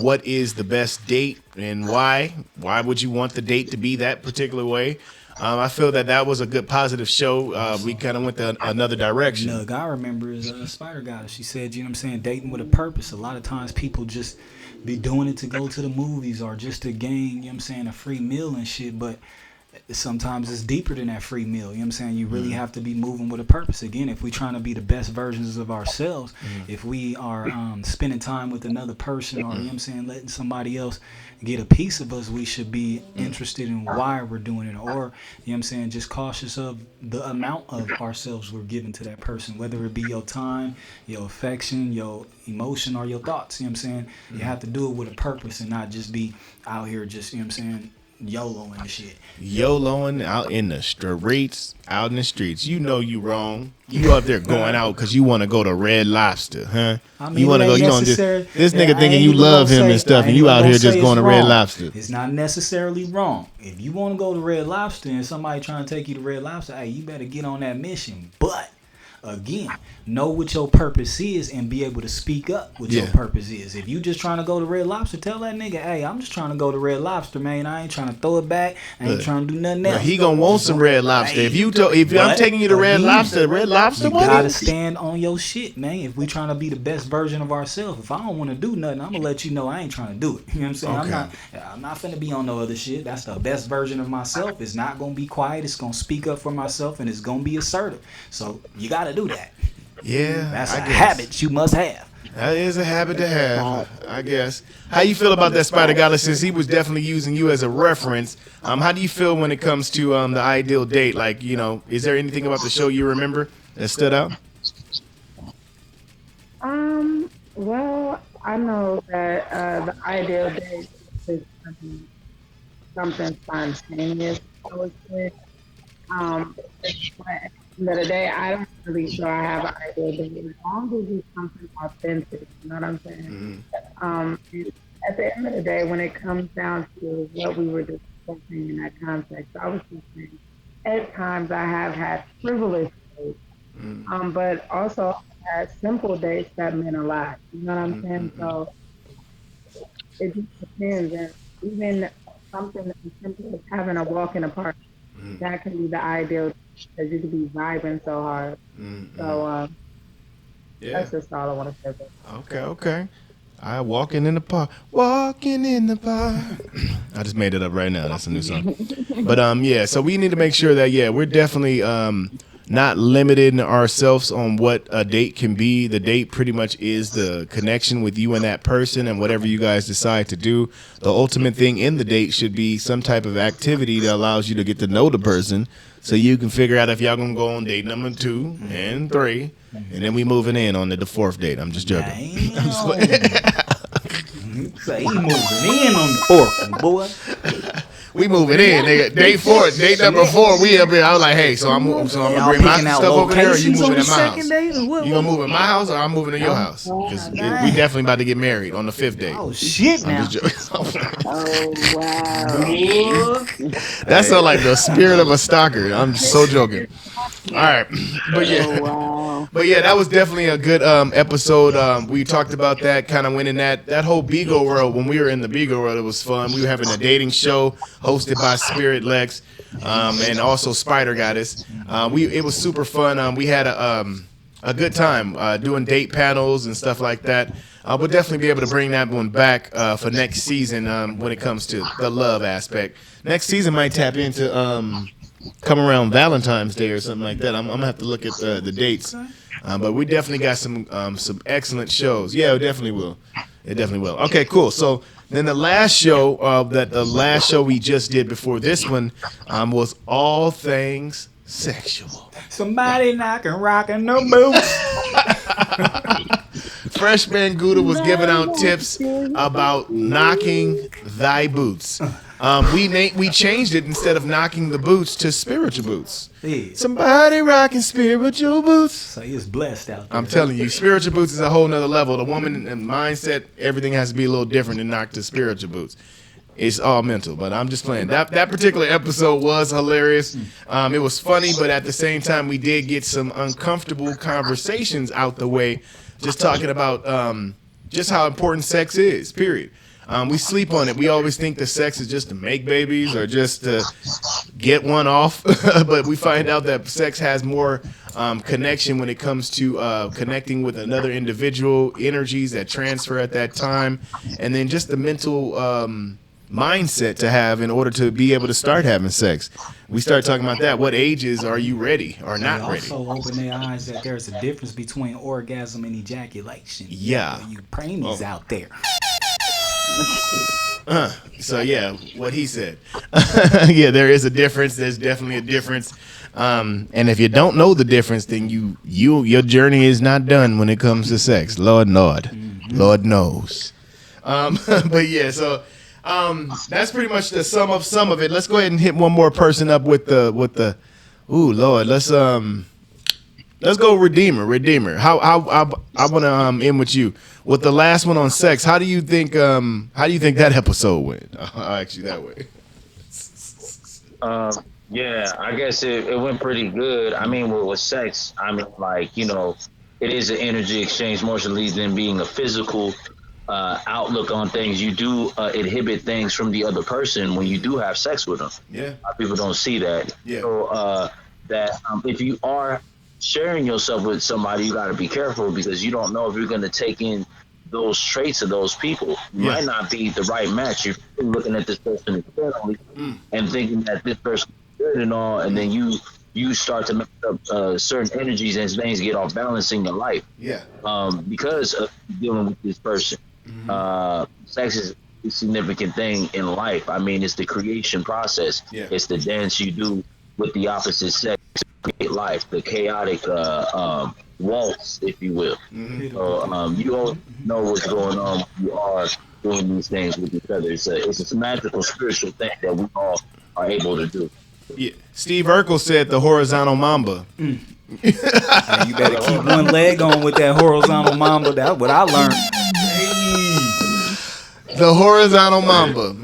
what is the best date and why. Why would you want the date to be that particular way? I feel that was a good positive show. We kind of went another direction. Nug, I remember is Spider Goddess. She said, you know what I'm saying, dating with a purpose. A lot of times people just be doing it to go to the movies or just to gain, you know what I'm saying, a free meal and shit, but sometimes it's deeper than that free meal. You know what I'm saying? You really have to be moving with a purpose. Again, if we're trying to be the best versions of ourselves, if we are spending time with another person, or, you know what I'm saying, letting somebody else get a piece of us, we should be interested in why we're doing it, or, you know what I'm saying, just cautious of the amount of ourselves we're giving to that person, whether it be your time, your affection, your emotion, or your thoughts. You know what I'm saying? You have to do it with a purpose and not just be out here just, you know what I'm saying, YOLOing and shit. YOLOing out in the streets, out in the streets. You know you wrong. You out there going out because you want to go to Red Lobster, huh? I mean, you want to go, you know, this nigga thinking you love him and stuff, and you out here just going to Red Lobster. It's not necessarily wrong. If you want to go to Red Lobster and somebody trying to take you to Red Lobster, hey, you better get on that mission. But again, know what your purpose is and be able to speak up what your purpose is. If you just trying to go to Red Lobster, tell that nigga, hey, I'm just trying to go to Red Lobster, man. I ain't trying to throw it back. I ain't trying to do nothing else. He gonna want some Red Lobster. Hey, if I'm taking you to Red Lobster, you gotta stand on your shit, man. If we trying to be the best version of ourselves, if I don't want to do nothing, I'm gonna let you know I ain't trying to do it. You know what I'm saying? Okay. I'm not finna be on no other shit. That's the best version of myself. It's not gonna be quiet. It's gonna speak up for myself, and it's gonna be assertive. So you gotta do that. Yeah, that's a habit you must have. That is a habit to have, I guess. How you feel about that, Spider Goddess? Since he was definitely using you as a reference, how do you feel when it comes to the ideal date? Like, you know, is there anything about the show you remember that stood out? Well, I know that the ideal date is something spontaneous, I would say. But at the end of the day, I don't really sure I have an ideal date as long as it's something authentic. You know what I'm saying? at the end of the day, when it comes down to what we were discussing in that context, I was just saying, at times I have had frivolous dates, but also had simple dates that meant a lot. You know what I'm saying? So it just depends. And even something as simple as having a walk in the park, that can be the ideal because you could be vibing so hard. So that's just all I want to say. Okay. I walking in the park. Walking in the park. I just made it up right now. That's a new song. But yeah, so we need to make sure that we're definitely not limiting ourselves on what a date can be. The date pretty much is the connection with you and that person and whatever you guys decide to do. The ultimate thing in the date should be some type of activity that allows you to get to know the person so you can figure out if y'all gonna go on date number 2 and 3, and then we moving in on the 4th date. I'm just joking. I'm just Say he moving in on the 4th one, boy. We moving in, nigga. Date number 4, we up here. I was like, hey, so I'm gonna bring my stuff over there, or you moving in my house? You gonna move in my house, or I'm moving to your house? Because we definitely about to get married on the 5th date. Oh shit! Now. Oh wow. That's so like the spirit of a stalker. I'm so joking. All right, but yeah. Oh, wow. But yeah, that was definitely a good episode. We talked about that, kind of went in that whole Beagle world. When we were in the Beagle world, it was fun. We were having a dating show hosted by Spirit Lex, and also Spider Goddess. It was super fun. We had a good time doing date panels and stuff like that. We'll definitely be able to bring that one back for next season when it comes to the love aspect. Next season might tap into come around Valentine's Day or something like that. I'm gonna have to look at the dates, but we definitely got some excellent shows. Yeah, it definitely will. It definitely will. Okay, cool. So then the last show we just did before this one was all things sexual. Somebody knocking, rocking the boots. Freshman Gouda was giving out tips about knocking thy boots. We changed it, instead of knocking the boots, to spiritual boots. Yeah. Somebody rocking spiritual boots. So he is blessed out there. I'm telling you, spiritual boots is a whole nother level. The woman and mindset, everything has to be a little different than knock to spiritual boots. It's all mental, but I'm just playing. That particular episode was hilarious. It was funny, but at the same time, we did get some uncomfortable conversations out the way, just talking about just how important sex is, period. We sleep on it. We always think that sex is just to make babies or just to get one off, but we find out that sex has more connection when it comes to connecting with another individual, energies that transfer at that time, and then just the mental mindset to have in order to be able to start having sex. We start talking about that. What ages are you ready or not ready? Also open their eyes that there's a difference between orgasm and ejaculation. Yeah. You preemies out there. So yeah, what he said. Yeah, there is a difference. There's definitely a difference. And if you don't know the difference, then your journey is not done when it comes to sex. Lord knows. But yeah, so that's pretty much the sum of some of it. Let's go ahead and hit one more person up with the ooh Lord. Let's go Redeemer. How I want to end with you with the last one on sex. How do you think that episode went? I'll ask you that way. Yeah, I guess it went pretty good. I mean, with sex, I mean, like, it is an energy exchange more so than being a physical outlook on things. You do inhibit things from the other person when you do have sex with them. Yeah, people don't see that. Yeah. So that if you are sharing yourself with somebody, you got to be careful because you don't know if you're going to take in those traits of those people. You might not be the right match. You're looking at this person externally and thinking that this person is good and all, and then you start to mess up certain energies and things get off balance in your life. Yeah. Because of dealing with this person. Sex is a significant thing in life. I mean, it's the creation process. Yeah. It's the dance you do with the opposite sex to create life, the chaotic waltz, if you will. So you don't know what's going on when you are doing these things with each other. It's a magical spiritual thing that we all are able to do. Yeah. Steve Urkel said the horizontal mamba. You better keep one leg on with that horizontal mamba. That's what I learned. The horizontal mamba.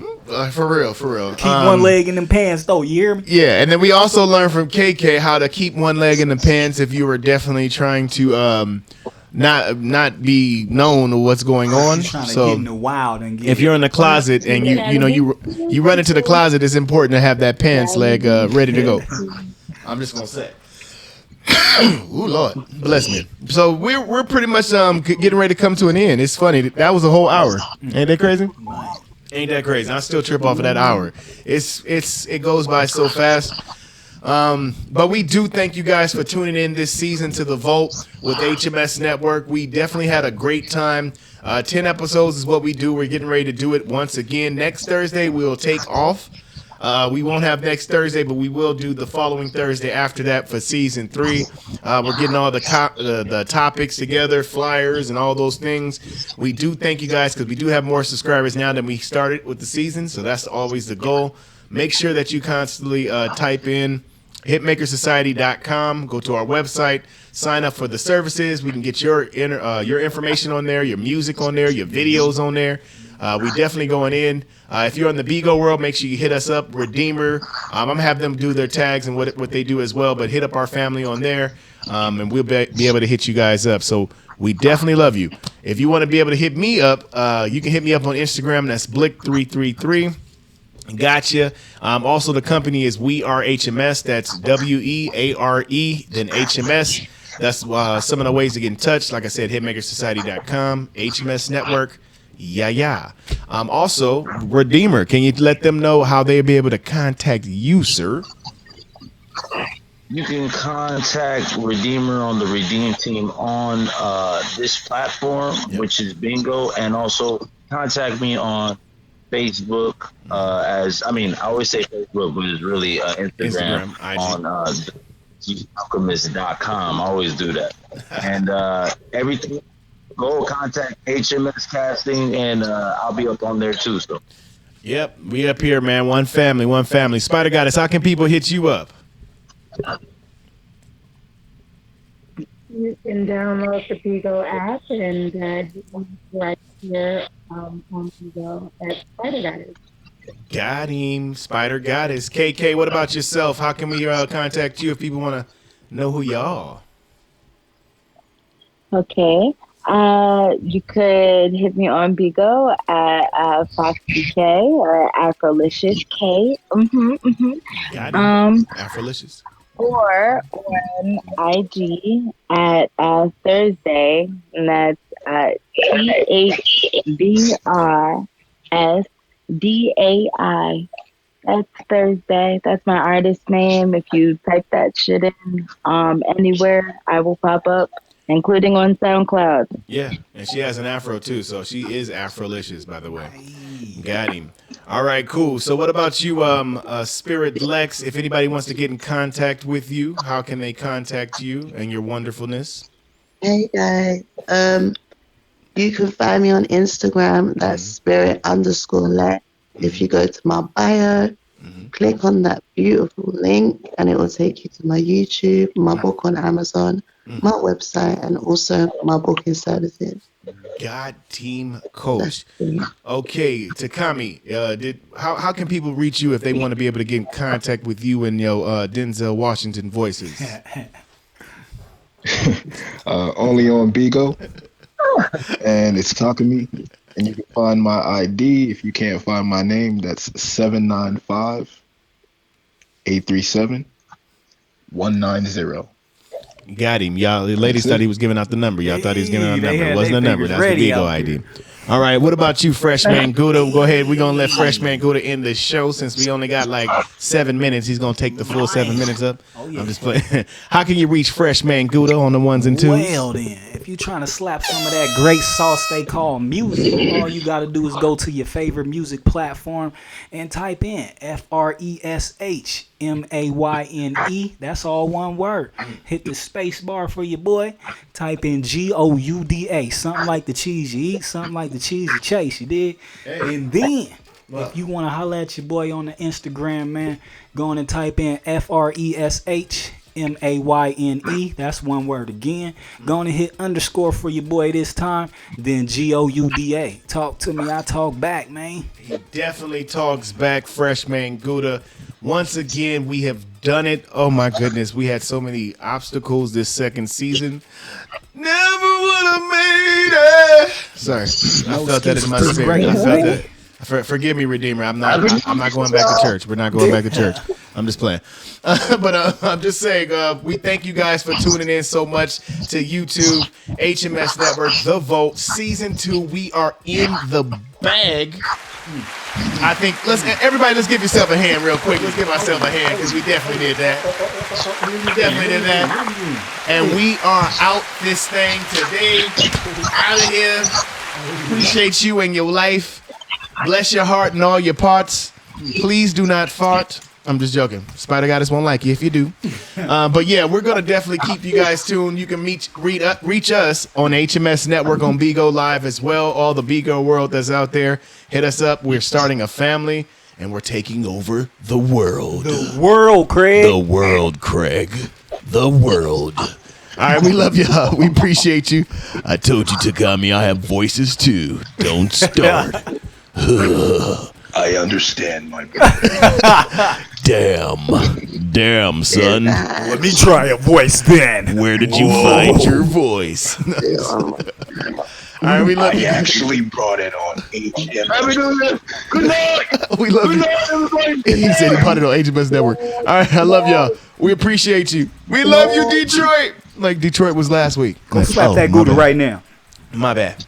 For real. Keep one leg in them pants, though. You hear me? Yeah, and then we also learned from KK how to keep one leg in the pants if you were definitely trying to not be known of what's going on. Trying to So get in the wild and get if you're in the closet and you run into the closet, it's important to have that pants leg ready to go. I'm just gonna say. Ooh, Lord, bless me. So we're pretty much getting ready to come to an end. It's funny, that was a whole hour. Ain't that crazy? Ain't that crazy? I still trip off of that hour. It goes by so fast. But we do thank you guys for tuning in this season to The Vault with HMS Network. We definitely had a great time. 10 episodes is what we do. We're getting ready to do it once again. Next Thursday, we'll take off. We won't have next Thursday, but we will do the following Thursday after that for season 3. We're getting all the topics together, flyers, and all those things. We do thank you guys because we do have more subscribers now than we started with the season, so that's always the goal. Make sure that you constantly type in hitmakersociety.com, go to our website, sign up for the services. We can get your information on there, your music on there, your videos on there. We definitely going in. If you're in the Bigo world, make sure you hit us up, Redeemer. I'm gonna have them do their tags and what they do as well, but hit up our family on there, and we'll be able to hit you guys up. So we definitely love you. If you want to be able to hit me up, you can hit me up on Instagram. That's Blick333. Gotcha. Also, the company is We Are HMS. That's WEARE, then HMS. That's some of the ways to get in touch. Like I said, hitmakersociety.com, HMS Network. Yeah. Also, Redeemer, can you let them know how they'll be able to contact you, sir? You can contact Redeemer on the Redeem team on this platform, which is Bingo, and also contact me on Facebook. I always say Facebook, but it's really Instagram on alchemist.com. I always do that. And everything. Go contact HMS Casting, and I'll be up on there too. So, yep, we up here, man. One family. Spider Goddess, how can people hit you up? You can download the Bigo app and right here on Bigo at Spider Goddess. Got him, Spider Goddess. KK, what about yourself? How can we contact you if people want to know who y'all? Okay. You could hit me on Bigo at Foxy K or Afrolicious K. Got it. Afrolicious. Or on IG at Thursday, and that's THBRSDAI. That's Thursday. That's my artist name. If you type that shit in anywhere, I will pop up, including on SoundCloud. Yeah, and she has an afro too, so she is Afrolicious, by the way. Got him. All right, cool. So what about you, Spirit Lex? If anybody wants to get in contact with you, how can they contact you and your wonderfulness? Hey guys, you can find me on Instagram. That's spirit_Lex. If you go to my bio, click on that beautiful link, and it will take you to my YouTube, my book on Amazon, my website, and also my booking services. God Team Coach. Okay, Takami, how can people reach you if they want to be able to get in contact with you and your Denzel Washington voices? Only on Bigo, and it's Takami. And you can find my ID. If you can't find my name, that's 795-837-190. Got him. Y'all, the ladies thought he was giving out the number. Y'all thought he was giving out the number. It wasn't a number. That's the Bigo ID. All right. What about you, Freshman Gouda? Go ahead. We're going to let Freshman Gouda end the show since we only got like 7 minutes. He's going to take the full 7 minutes up. Oh, yeah. I'm just playing. How can you reach Freshman Gouda on the ones and twos? Well, then, if you're trying to slap some of that great sauce they call music, all you got to do is go to your favorite music platform and type in FRESHMAYNE. That's all one word. Hit the space bar for your boy. Type in GOUDA. Something like the cheese you eat, something like the cheese you chase. You dig? And then, if you want to holler at your boy on the Instagram, man, go on and type in FRESHMAYNE. MAYNE. That's one word again. Go on and hit underscore for your boy this time. Then GOUDA. Talk to me. I talk back, man. He definitely talks back, Freshman Gouda. Once again, we have done it. Oh my goodness, we had so many obstacles this second season. Never would have made it. Sorry, I felt that in my spirit. I felt that. Forgive me, Redeemer. I'm not going back to church. We're not going back to church. I'm just playing. But I'm just saying, we thank you guys for tuning in so much to YouTube, HMS Network, The Vote, Season 2. We are in the bag. I think everybody let's give yourself a hand real quick. Let's give ourselves a hand because we definitely did that. And we are out this thing today. Out of here. Appreciate you and your life. Bless your heart and all your parts. Please do not fart. I'm just joking. Spider Goddess won't like you if you do. But yeah, we're going to definitely keep you guys tuned. You can reach us on HMS Network on Bigo Live as well. All the Bigo world that's out there, hit us up. We're starting a family, and we're taking over the world. The world, Craig. The world, Craig. The world. All right, we love y'all. We appreciate you. I told you, Takami, I have voices too. Don't start. I understand, my brother. Damn, son. Let me try a voice then. Where did you find your voice? All right, we love you. I actually brought it on HMS. Good night. We love you. Everybody. He said he brought it on HMS Network. All right, I love y'all. We appreciate you. We love you, Detroit. Like Detroit was last week. Go slap that Gouda right now. My bad.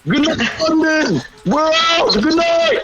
Good night, London. We're out. Good night.